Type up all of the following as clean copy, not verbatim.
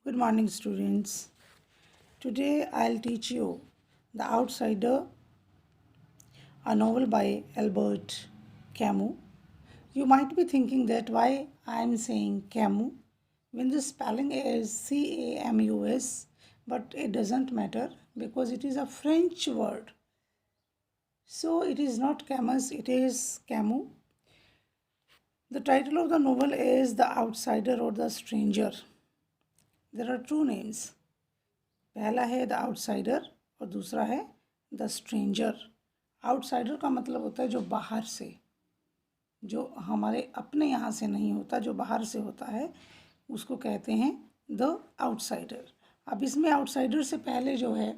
Good morning, students. Today I'll teach you The Outsider, a novel by Albert Camus. You might be thinking that why I'm saying Camus when the spelling is Camus, but it doesn't matter because it is a French word. So it is not Camus, it is Camus. The title of the novel is The Outsider or The Stranger. There are two names. पहला है the outsider और दूसरा है the stranger. Outsider का मतलब होता है जो बाहर से, जो हमारे अपने यहाँ से नहीं होता, जो बाहर से होता है उसको कहते हैं द आउटसाइडर। अब इसमें आउटसाइडर से पहले जो है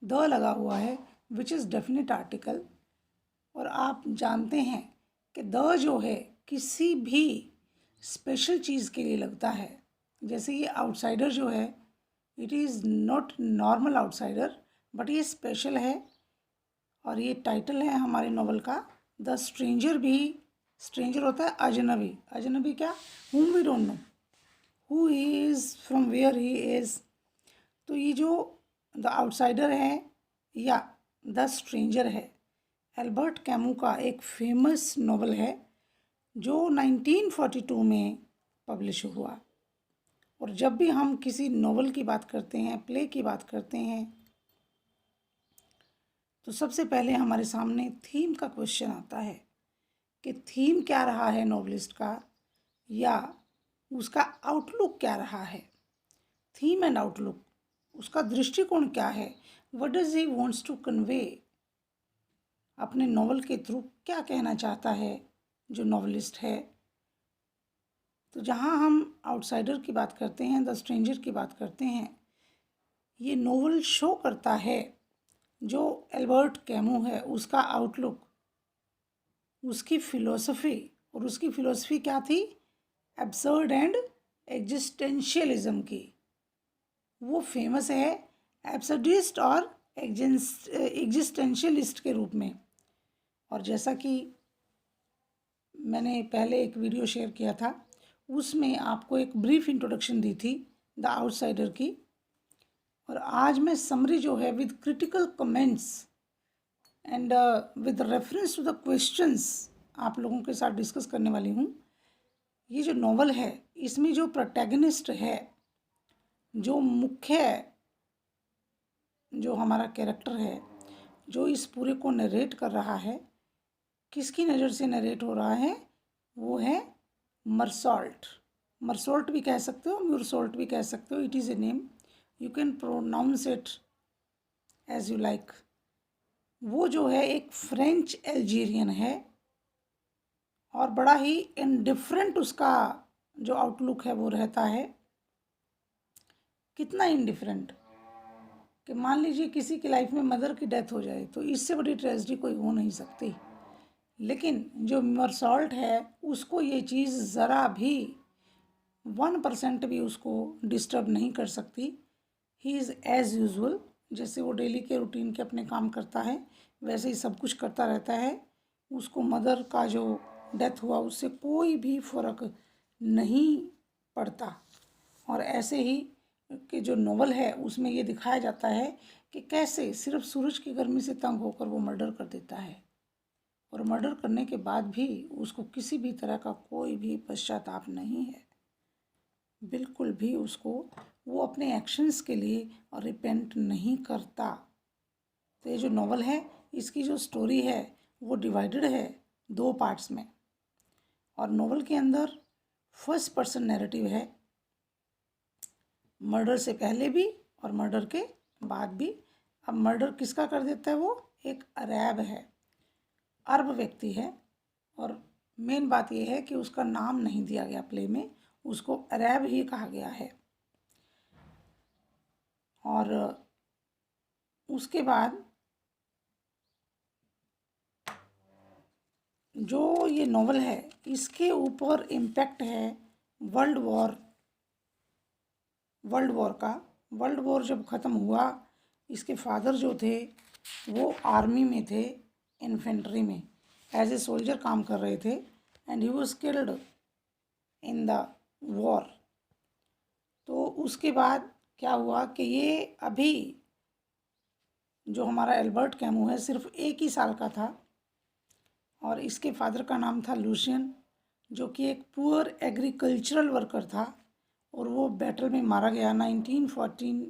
द लगा हुआ है विच इज़ डेफिनेट आर्टिकल, और आप जानते हैं कि द जो है किसी भी स्पेशल चीज़ के लिए लगता है। जैसे ये आउटसाइडर जो है it is not normal outsider but ये स्पेशल है, और ये टाइटल है हमारे नॉवल का। द स्ट्रेंजर भी, स्ट्रेंजर होता है अजनबी। अजनबी क्या? whom we don't know, who he is, from where he is. तो ये जो द आउटसाइडर है या द स्ट्रेंजर है एल्बर्ट कैमू का एक फेमस नॉवल है जो 1942 में पब्लिश हुआ। और जब भी हम किसी नॉवल की बात करते हैं, प्ले की बात करते हैं, तो सबसे पहले हमारे सामने थीम का क्वेश्चन आता है कि थीम क्या रहा है नॉवलिस्ट का, या उसका आउटलुक क्या रहा है। थीम एंड आउटलुक, उसका दृष्टिकोण क्या है, what does he wants to convey, अपने नॉवल के थ्रू क्या कहना चाहता है जो नॉवलिस्ट है। तो जहाँ हम आउटसाइडर की बात करते हैं, द स्ट्रेंजर की बात करते हैं, ये नोवेल शो करता है जो एल्बर्ट कैमू है उसका आउटलुक, उसकी फ़िलोसफी। और उसकी फ़िलोसफी क्या थी? एब्सर्ड एंड एग्जिस्टेंशियलिज्म की। वो फेमस है एब्सर्डिस्ट और एग्जिस्टेंशियलिस्ट के रूप में। और जैसा कि मैंने पहले एक वीडियो शेयर किया था उसमें आपको एक ब्रीफ इंट्रोडक्शन दी थी द आउटसाइडर की, और आज मैं समरी जो है with critical comments and with reference to the questions आप लोगों के साथ डिस्कस करने वाली हूँ। ये जो नॉवल है इसमें जो प्रोटैगनिस्ट है, जो मुख्य जो हमारा कैरेक्टर है, जो इस पूरे को नरेट कर रहा है, किसकी नज़र से नरेट हो रहा है? वो है मरसॉल्ट। मरसॉल्ट भी कह सकते हो, म्यूरसॉल्ट भी कह सकते हो, it is a name, you can pronounce it as you like. वो जो है एक फ्रेंच एल्जीरियन है और बड़ा ही इनडिफरेंट उसका जो आउटलुक है वो रहता है। कितना इनडिफरेंट कि मान लीजिए किसी की लाइफ में मदर की डेथ हो जाए तो इससे बड़ी ट्रेजेडी कोई हो नहीं सकती, लेकिन जो मरसॉल्ट है उसको ये चीज़ ज़रा भी 1% भी उसको डिस्टर्ब नहीं कर सकती। ही इज़ एज़ यूजुअल, जैसे वो डेली के रूटीन के अपने काम करता है वैसे ही सब कुछ करता रहता है। उसको मदर का जो डेथ हुआ उससे कोई भी फ़र्क नहीं पड़ता। और ऐसे ही कि जो नॉवल है उसमें ये दिखाया जाता है कि कैसे सिर्फ सूरज की गर्मी से तंग होकर वो मर्डर कर देता है, और मर्डर करने के बाद भी उसको किसी भी तरह का कोई भी पश्चाताप नहीं है, बिल्कुल भी उसको, वो अपने एक्शंस के लिए रिपेंट नहीं करता। तो ये जो नॉवल है इसकी जो स्टोरी है वो डिवाइडेड है 2 पार्ट्स में, और नॉवल के अंदर फर्स्ट पर्सन नैरेटिव है, मर्डर से पहले भी और मर्डर के बाद भी। अब मर्डर किसका कर देता है? वो एक अरब है, अरब व्यक्ति है, और मेन बात यह है कि उसका नाम नहीं दिया गया प्ले में, उसको अरब ही कहा गया है। और उसके बाद जो ये नॉवल है इसके ऊपर इम्पैक्ट है वर्ल्ड वॉर का। वर्ल्ड वॉर जब ख़त्म हुआ, इसके फादर जो थे वो आर्मी में थे, इन्फेंट्री में एज ए सोल्जर काम कर रहे थे, and he was killed in the war. तो उसके बाद क्या हुआ कि ये अभी जो हमारा एल्बर्ट कैमू है सिर्फ 1 ही साल का था, और इसके फादर का नाम था लूशियन, जो कि एक पुअर एग्रीकल्चरल वर्कर था, और वो बैटल में मारा गया 1914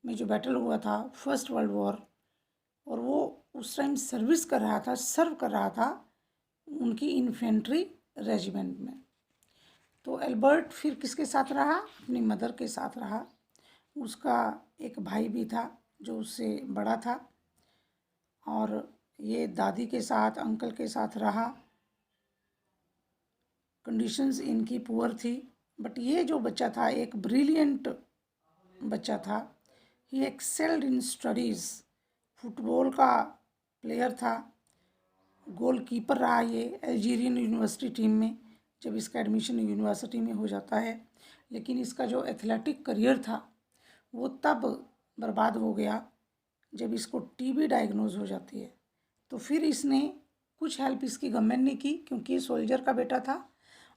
में, जो बैटल हुआ था फर्स्ट वर्ल्ड वॉर, और वो उस टाइम सर्व कर रहा था उनकी इन्फेंट्री रेजिमेंट में। तो एल्बर्ट फिर किसके साथ रहा? अपनी मदर के साथ रहा। उसका एक भाई भी था जो उससे बड़ा था, और ये दादी के साथ, अंकल के साथ रहा। कंडीशंस इनकी पुअर थी, बट ये जो बच्चा था एक ब्रिलियंट बच्चा था। ही एक्सेल्ड इन स्टडीज़, फुटबॉल का प्लेयर था, गोलकीपर रहा ये अल्जीरियन यूनिवर्सिटी टीम में, जब इसका एडमिशन यूनिवर्सिटी में हो जाता है। लेकिन इसका जो एथलेटिक करियर था वो तब बर्बाद हो गया जब इसको टीबी डायग्नोज हो जाती है। तो फिर इसने कुछ हेल्प इसकी गवर्नमेंट ने की, क्योंकि ये सोल्जर का बेटा था,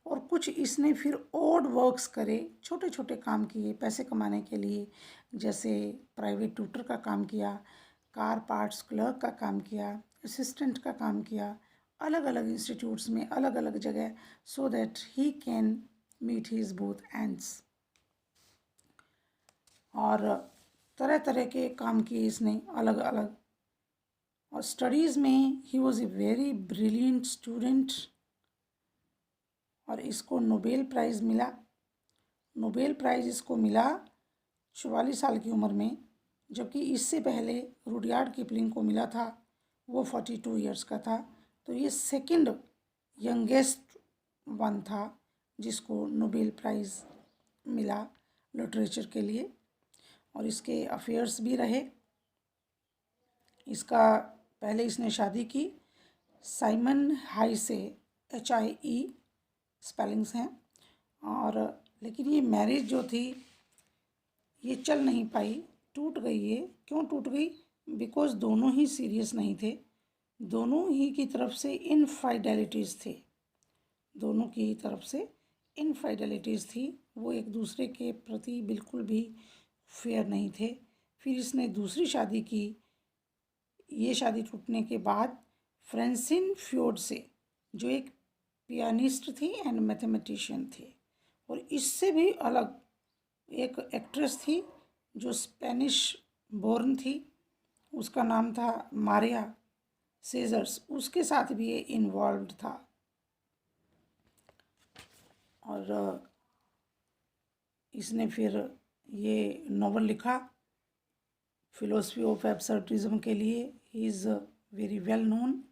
और कुछ इसने फिर ओड वर्क्स करे, छोटे छोटे काम किए पैसे कमाने के लिए, जैसे प्राइवेट ट्यूटर का काम किया, कार पार्ट्स क्लर्क का काम किया, असिस्टेंट का काम किया, अलग अलग इंस्टीट्यूट्स में, अलग अलग जगह, so that he can meet his both ends. और तरह तरह के काम किए इसने अलग अलग। और स्टडीज़ में he was a very brilliant student, और इसको नोबेल प्राइज़ मिला। नोबेल प्राइज़ इसको मिला 44 साल की उम्र में, जबकि इससे पहले रुडयार्ड किपलिंग को मिला था, वो 42 ईयर्स का था। तो ये सेकंड यंगेस्ट वन था जिसको नोबेल प्राइज़ मिला लिटरेचर के लिए। और इसके अफेयर्स भी रहे। इसका पहले इसने शादी की साइमन हाई से, HIE स्पेलिंग्स हैं, और लेकिन ये मैरिज जो थी ये चल नहीं पाई, टूट गई ये। क्यों टूट गई? बिकॉज दोनों ही सीरियस नहीं थे, दोनों ही की तरफ से इनफाइडेलिटीज़ थे, दोनों की तरफ से इनफाइडेलिटीज़ थी। वो एक दूसरे के प्रति बिल्कुल भी फेयर नहीं थे। फिर इसने दूसरी शादी की। ये शादी टूटने के बाद फ्रेंसिन फ्योर्ड से, जो एक पियानिस्ट थी एंड मैथमेटिशियन थी, और इससे भी अलग एक एक्ट्रेस थी जो स्पेनिश बोर्न थी, उसका नाम था मारिया सेजर्स, उसके साथ भी ये इन्वॉल्व था। और इसने फिर ये नॉवल लिखा फिलोसफी ऑफ एब्सर्डिज्म के लिए। He is very well known.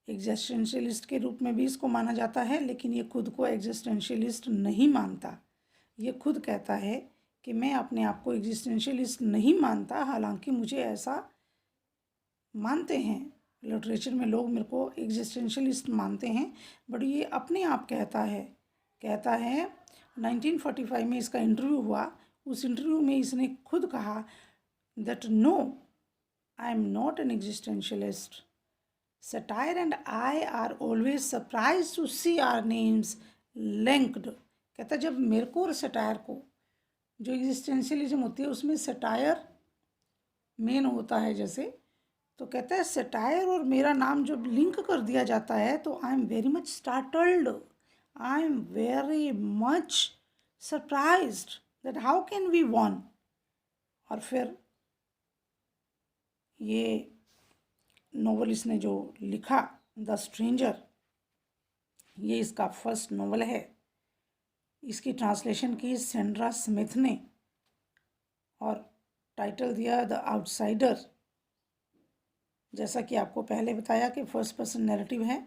Existentialist के रूप में भी इसको माना जाता है, लेकिन ये खुद को एग्जिस्टेंशियलिस्ट नहीं मानता। ये खुद कहता है कि मैं अपने आप को एग्जिस्टेंशियलिस्ट नहीं मानता, हालांकि मुझे ऐसा मानते हैं, लिटरेचर में लोग मेरे को एग्जिस्टेंशियलिस्ट मानते हैं, बट ये अपने आप कहता है 1945 में इसका इंटरव्यू हुआ। उस इंटरव्यू में इसने खुद कहा that no, I am not an existentialist. Satire and I are always surprised to see our names linked। कहता जब मेरे को और सटायर को, जो एग्जिस्टेंशियलिज्म होती है उसमें सटायर मेन होता है जैसे, तो कहता है सटायर और मेरा नाम जब लिंक कर दिया जाता है तो I am very much startled, I am very much surprised that how can we one. और फिर ये नॉवल इसने जो लिखा द स्ट्रेंजर, ये इसका फर्स्ट नॉवल है। इसकी ट्रांसलेशन की सेंड्रा स्मिथ ने, और टाइटल दिया द आउटसाइडर। जैसा कि आपको पहले बताया कि फर्स्ट पर्सन नैरेटिव है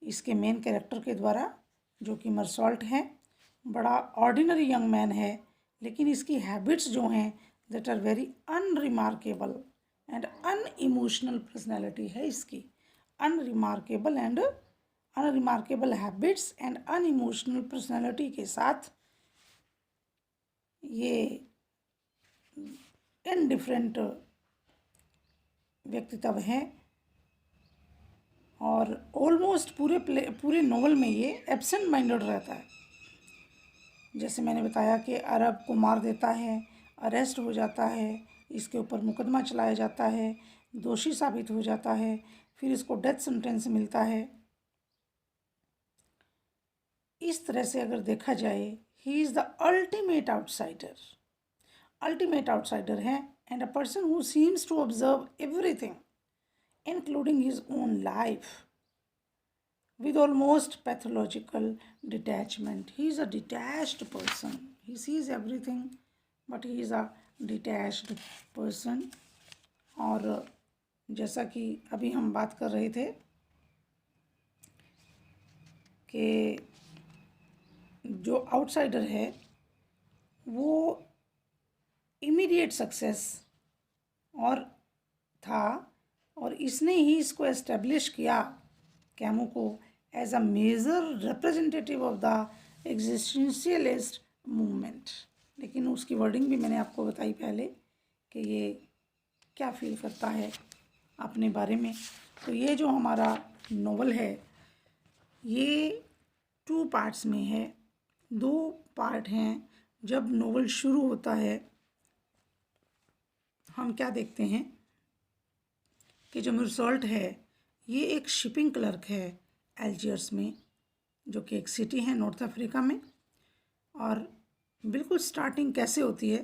इसके मेन कैरेक्टर के द्वारा, जो कि मर्सॉल्ट है। बड़ा ऑर्डिनरी यंग मैन है, लेकिन इसकी हैबिट्स जो हैं that are very unremarkable and unemotional personality है इसकी। Unremarkable habits and unemotional personality के साथ ये इनडिफरेंट व्यक्तित्व है, और ऑलमोस्ट पूरे नॉवल में ये एब्सेंट माइंडेड रहता है। जैसे मैंने बताया कि अरब को मार देता है, अरेस्ट हो जाता है, इसके ऊपर मुकदमा चलाया जाता है, दोषी साबित हो जाता है, फिर इसको डेथ सेंटेंस मिलता है। इस तरह से अगर देखा जाए, he is the ultimate outsider है and a person who seems to observe everything including his own life with almost pathological detachment. He is a detached person. He sees everything, but he is a detached person. और जैसा कि अभी हम बात कर रहे थे कि जो आउटसाइडर है वो इमीडिएट सक्सेस और था, और इसने ही इसको एस्टेब्लिश किया कैमू को as a major representative of the existentialist movement. लेकिन उसकी वर्डिंग भी मैंने आपको बताई पहले कि ये क्या फील करता है अपने बारे में। तो ये जो हमारा नॉवल है ये 2 पार्ट्स में है। 2 पार्ट हैं। जब नॉवल शुरू होता है हम क्या देखते हैं कि जो मिर्सॉल्ट है ये एक शिपिंग क्लर्क है अल्जियर्स में, जो कि एक सिटी है नॉर्थ अफ्रीका में। और बिल्कुल स्टार्टिंग कैसे होती है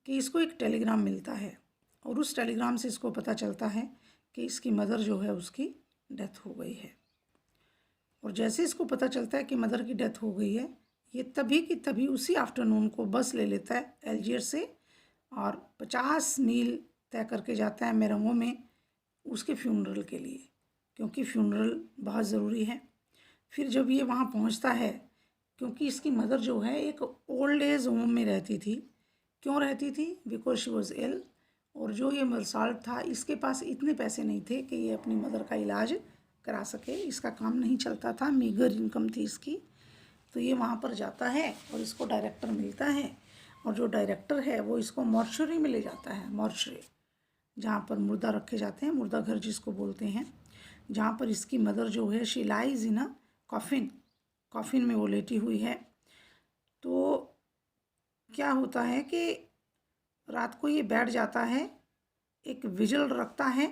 कि इसको एक टेलीग्राम मिलता है और उस टेलीग्राम से इसको पता चलता है कि इसकी मदर जो है उसकी डेथ हो गई है। और जैसे इसको पता चलता है कि मदर की डेथ हो गई है, ये तभी की तभी उसी आफ्टरनून को बस ले लेता है अल्जियर से और 50 मील तय करके जाता है मेरंगो में उसके फ्यूनरल के लिए, क्योंकि फ्यूनरल बहुत ज़रूरी है। फिर जब ये वहाँ पहुँचता है, क्योंकि इसकी मदर जो है एक ओल्ड एज होम में रहती थी। क्यों रहती थी? Because she was ill. और जो ये मिर्सॉल्ट था इसके पास इतने पैसे नहीं थे कि ये अपनी मदर का इलाज करा सके, इसका काम नहीं चलता था, मीगर इनकम थी इसकी। तो ये वहाँ पर जाता है और इसको डायरेक्टर मिलता है, और जो डायरेक्टर है वो इसको मॉर्चरी में ले जाता है, मॉर्चरी जहाँ पर मुर्दा रखे जाते हैं, मुर्दा घर जिसको बोलते हैं, जहाँ पर इसकी मदर जो है she lies in a coffin में वो लेटी हुई है। तो क्या होता है कि रात को ये बैठ जाता है, एक विजिल रखता है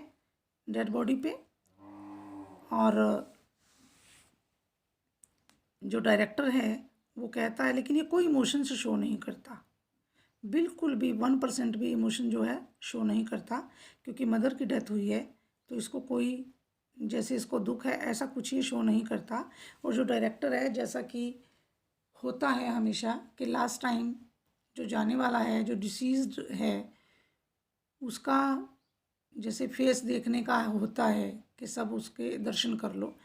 डेड बॉडी पे, और जो डायरेक्टर है वो कहता है, लेकिन ये कोई इमोशन से शो नहीं करता, बिल्कुल भी 1% भी इमोशन जो है शो नहीं करता, क्योंकि मदर की डेथ हुई है तो इसको कोई, जैसे इसको दुख है ऐसा कुछ ही शो नहीं करता। और जो डायरेक्टर है, जैसा कि होता है हमेशा कि लास्ट टाइम जो जाने वाला है, जो डिसीज्ड है, उसका जैसे फेस देखने का होता है कि सब उसके दर्शन कर लो,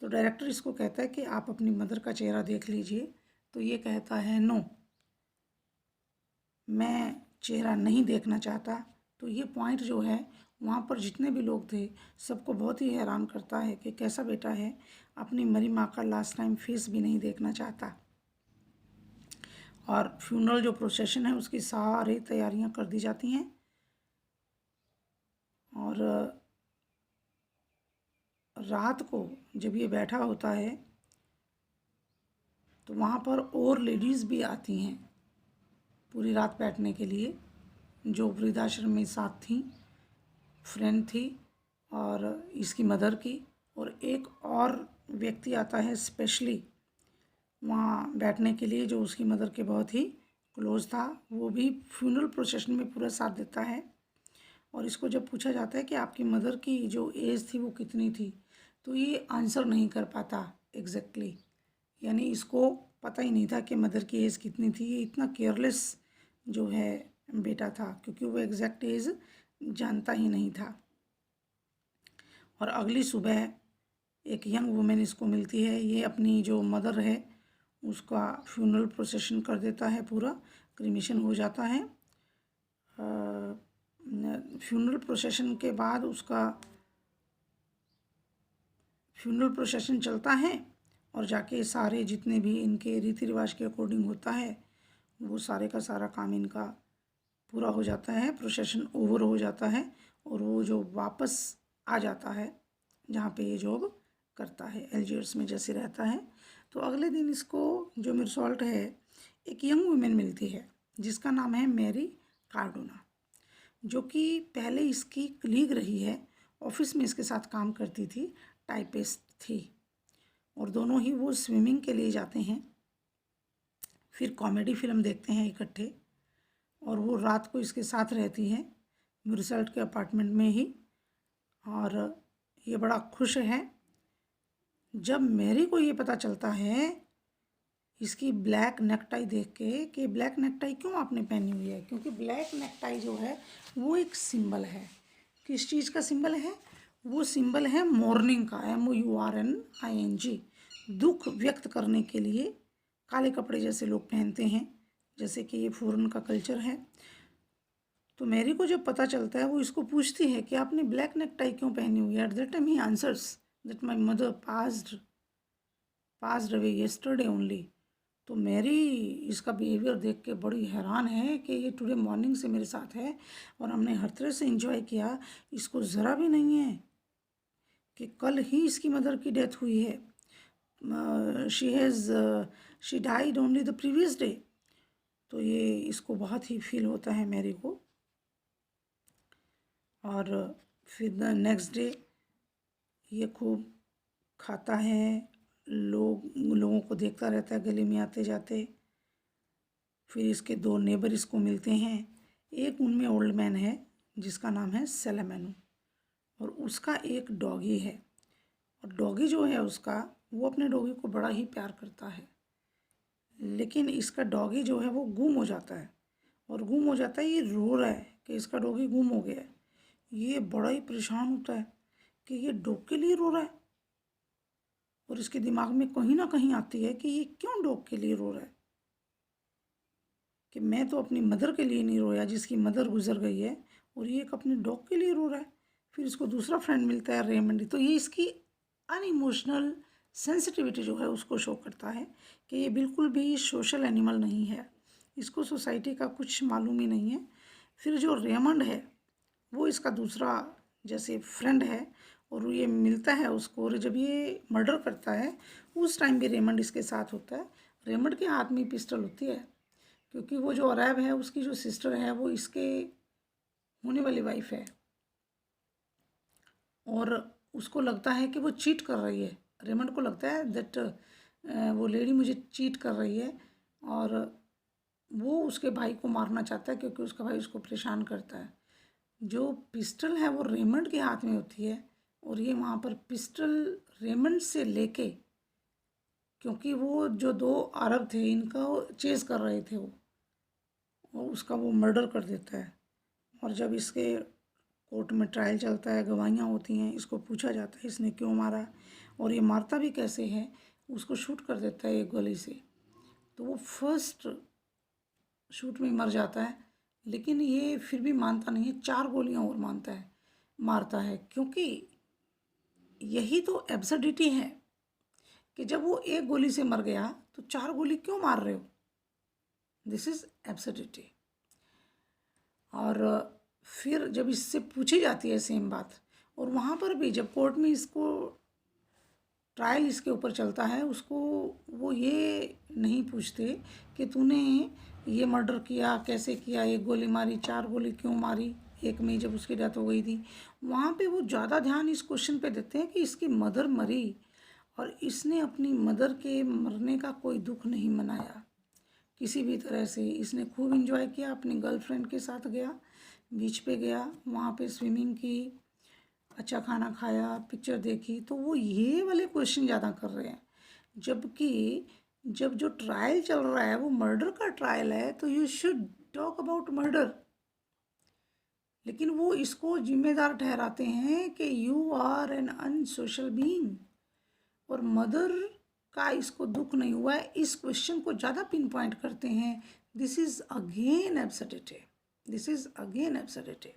तो डायरेक्टर इसको कहता है कि आप अपनी मदर का चेहरा देख लीजिए। तो ये कहता है नो, मैं चेहरा नहीं देखना चाहता। तो ये पॉइंट जो है वहाँ पर जितने भी लोग थे सबको बहुत ही हैरान करता है कि कैसा बेटा है, अपनी मरी माँ का लास्ट टाइम फेस भी नहीं देखना चाहता। और फ्यूनरल जो प्रोसेशन है उसकी सारी तैयारियां कर दी जाती हैं। और रात को जब ये बैठा होता है तो वहाँ पर और लेडीज़ भी आती हैं पूरी रात बैठने के लिए, जो वृद्धाश्रम में साथ थी, फ्रेंड थी और इसकी मदर की। और एक और व्यक्ति आता है स्पेशली वहाँ बैठने के लिए, जो उसकी मदर के बहुत ही क्लोज था, वो भी फ्यूनरल प्रोसेशन में पूरा साथ देता है। और इसको जब पूछा जाता है कि आपकी मदर की जो एज थी वो कितनी थी, तो ये आंसर नहीं कर पाता एग्जैक्टली, यानी इसको पता ही नहीं था कि मदर की एज कितनी थी। ये इतना केयरलेस जो है बेटा था, क्योंकि वो एग्जैक्ट एज जानता ही नहीं था। और अगली सुबह एक यंग वुमेन इसको मिलती है, ये अपनी जो मदर है उसका फ्यूनरल प्रोसेशन कर देता है, पूरा क्रिमेशन हो जाता है। फ्यूनरल प्रोसेशन के बाद उसका फ्यूनरल प्रोसेशन चलता है और जाके सारे जितने भी इनके रीति रिवाज के अकॉर्डिंग होता है वो सारे का सारा काम इनका पूरा हो जाता है, प्रोसेशन ओवर हो जाता है और वो जो वापस आ जाता है जहाँ पे ये जॉब करता है, अल्जियर्स में जैसे रहता है। तो अगले दिन इसको जो मिर्सॉल्ट है एक यंग वुमेन मिलती है जिसका नाम है मैरी कार्डोना, जो कि पहले इसकी कलीग रही है, ऑफिस में इसके साथ काम करती थी, टाइपिस्ट थी। और दोनों ही वो स्विमिंग के लिए जाते हैं, फिर कॉमेडी फिल्म देखते हैं इकट्ठे, और वो रात को इसके साथ रहती है रिजल्ट के अपार्टमेंट में ही। और ये बड़ा खुश है। जब मैरी को ये पता चलता है इसकी ब्लैक नेकटाई देख के कि ब्लैक नेकटाई क्यों आपने पहनी हुई है, क्योंकि ब्लैक नेकटाई जो है वो एक सिंबल है। किस चीज़ का सिंबल है? वो सिंबल है मॉर्निंग का, MOURNING। दुख व्यक्त करने के लिए काले कपड़े जैसे लोग पहनते हैं, जैसे कि ये फॉरेन का कल्चर है। तो मैरी को जब पता चलता है, वो इसको पूछती है कि आपने ब्लैक नेकटाई क्यों पहनी हुई है। At that time he answers that my mother passed away yesterday only. तो मैरी इसका बिहेवियर देख के बड़ी हैरान है कि ये टुडे मॉर्निंग से मेरे साथ है और हमने हर तरह से एंजॉय किया। इसको ज़रा भी नहीं है कि कल ही इसकी मदर की डेथ हुई है। She died only the previous day. तो ये इसको बहुत ही फील होता है मैरी को। और फिर द नेक्स्ट डे ये खूब खाता है, लोगों को देखता रहता है गली में आते जाते। फिर इसके दो नेबर इसको मिलते हैं। एक उनमें ओल्ड मैन है जिसका नाम है सेलेमेनो, और उसका एक डॉगी है। और डॉगी जो है उसका, वो अपने डॉगी को बड़ा ही प्यार करता है। लेकिन इसका डॉगी जो है वो गुम हो जाता है, और गुम हो जाता है, ये रो रहा है कि इसका डॉगी गुम हो गया है। ये बड़ा ही परेशान होता है कि ये डॉग के लिए रो रहा है, और इसके दिमाग में कहीं ना कहीं आती है कि ये क्यों डॉग के लिए रो रहा है, कि मैं तो अपनी मदर के लिए नहीं रोया जिसकी मदर गुजर गई है, और ये एक अपने डॉग के लिए रो रहा है। फिर इसको दूसरा फ्रेंड मिलता है रेमंड। तो ये इसकी अनइमोशनल सेंसिटिविटी जो है उसको शो करता है कि ये बिल्कुल भी सोशल एनिमल नहीं है, इसको सोसाइटी का कुछ मालूम ही नहीं है। फिर जो रेमंड है वो इसका दूसरा जैसे फ्रेंड है, और ये मिलता है उसको, और जब ये मर्डर करता है उस टाइम भी रेमंड इसके साथ होता है। रेमंड के हाथ में पिस्टल होती है, क्योंकि वो जो अरैब है उसकी जो सिस्टर है वो इसके होने वाली वाइफ है, और उसको लगता है कि वो चीट कर रही है। रेमंड को लगता है दैट वो लेडी मुझे चीट कर रही है, और वो उसके भाई को मारना चाहता है क्योंकि उसका भाई उसको परेशान करता है। जो पिस्टल है वो रेमंड के हाथ में होती है, और ये वहाँ पर पिस्टल रेमंड से लेके, क्योंकि वो जो दो अरब थे इनका चेस कर रहे थे वो, और उसका वो मर्डर कर देता है। और जब इसके कोर्ट में ट्रायल चलता है, गवाहियाँ होती हैं, इसको पूछा जाता है इसने क्यों मारा और ये मारता भी कैसे है, उसको शूट कर देता है एक गोली से। तो वो फर्स्ट शूट में मर जाता है, लेकिन ये फिर भी मानता नहीं है, 4 गोलियां और मारता है, क्योंकि यही तो एब्सर्डिटी है कि जब वो एक गोली से मर गया तो 4 गोली क्यों मार रहे हो। This is absurdity. और फिर जब इससे पूछी जाती है सेम बात, और वहाँ पर भी जब कोर्ट में इसको ट्रायल इसके ऊपर चलता है, उसको वो ये नहीं पूछते कि तूने ये मर्डर किया कैसे किया, एक गोली मारी, 4 गोली क्यों मारी एक में जब उसकी डेथ हो गई थी। वहाँ पे वो ज़्यादा ध्यान इस क्वेश्चन पे देते हैं कि इसकी मदर मरी और इसने अपनी मदर के मरने का कोई दुख नहीं मनाया किसी भी तरह से। इसने खूब इंजॉय किया, अपनी गर्लफ्रेंड के साथ गया, बीच पे गया, वहाँ पे स्विमिंग की, अच्छा खाना खाया, पिक्चर देखी। तो वो ये वाले क्वेश्चन ज़्यादा कर रहे हैं, जबकि जब जो ट्रायल चल रहा है वो मर्डर का ट्रायल है, तो you should talk about murder. लेकिन वो इसको जिम्मेदार ठहराते हैं कि you are an unsocial being, और मदर का इसको दुख नहीं हुआ है, इस क्वेश्चन को ज़्यादा पिन पॉइंट करते हैं। This is again absurdity, this is again absurdity.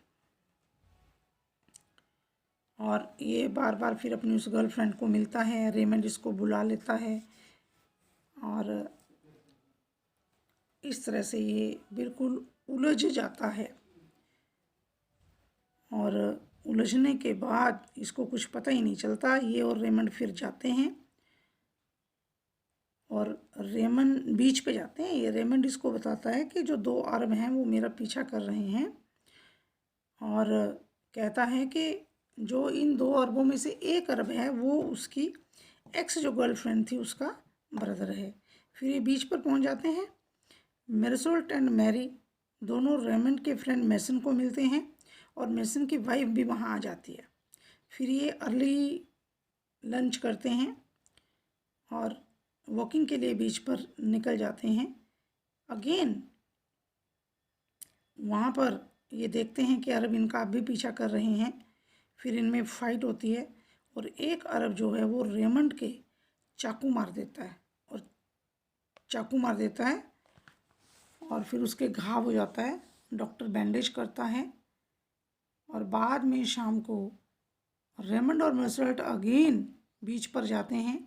और ये बार बार फिर अपनी उस गर्लफ्रेंड को मिलता है, रेमंड इसको बुला लेता है, और इस तरह से ये बिल्कुल उलझ जाता है। और उलझने के बाद इसको कुछ पता ही नहीं चलता। ये और रेमंड फिर जाते हैं और रेमंड बीच पे जाते हैं। ये रेमंड इसको बताता है कि जो 2 अरब हैं वो मेरा पीछा कर रहे हैं, और कहता है कि जो इन 2 अरबों में से 1 अरब है वो उसकी एक्स जो गर्लफ्रेंड थी उसका ब्रदर है। फिर ये बीच पर पहुंच जाते हैं। मेरसोल्ट एंड मैरी दोनों रेमंड के फ्रेंड मेसन को मिलते हैं, और मेसन की वाइफ भी वहाँ आ जाती है। फिर ये अर्ली लंच करते हैं और वॉकिंग के लिए बीच पर निकल जाते हैं। अगेन वहाँ पर ये देखते हैं कि अरब इनका अब भी पीछा कर रहे हैं। फिर इनमें फाइट होती है और एक अरब जो है वो रेमंड के चाकू मार देता है, और फिर उसके घाव हो जाता है। डॉक्टर बैंडेज करता है, और बाद में शाम को रेमंड और मेसर्ट अगेन बीच पर जाते हैं।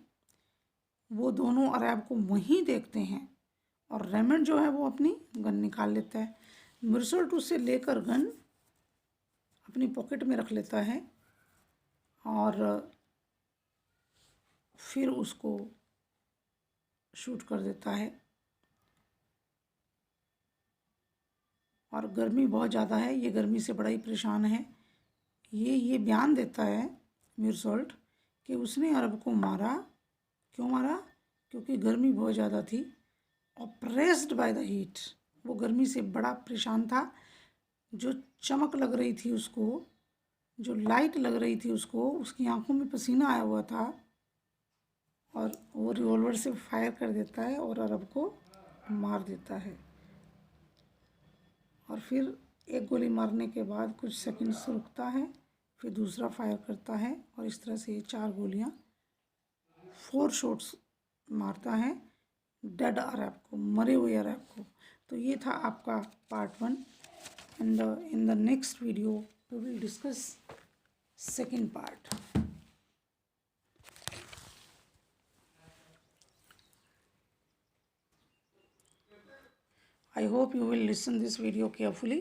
वो दोनों अरब को वहीं देखते हैं, और रेमंड जो है वो अपनी गन निकाल लेता है। मेसर्ट उसे लेकर गन अपनी पॉकेट में रख लेता है और फिर उसको शूट कर देता है। और गर्मी बहुत ज़्यादा है, ये गर्मी से बड़ा ही परेशान है। ये बयान देता है मेरसोल्ट कि उसने अरब को मारा। क्यों मारा? क्योंकि गर्मी बहुत ज़्यादा थी। ऑप्रेस्ड बाय द हीट, वो गर्मी से बड़ा परेशान था। जो चमक लग रही थी उसको, जो लाइट लग रही थी उसको, उसकी आंखों में पसीना आया हुआ था, और वो रिवॉल्वर से फायर कर देता है और अरब को मार देता है। और फिर एक गोली मारने के बाद कुछ सेकंड्स रुकता है, फिर दूसरा फायर करता है, और इस तरह से ये 4 गोलियां 4 शॉट्स मारता है डेड अरब को, मरे हुए अरब को। तो ये था आपका part 1, and in the next video we will discuss second part. I hope you will listen this video carefully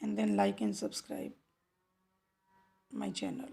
and then like and subscribe my channel.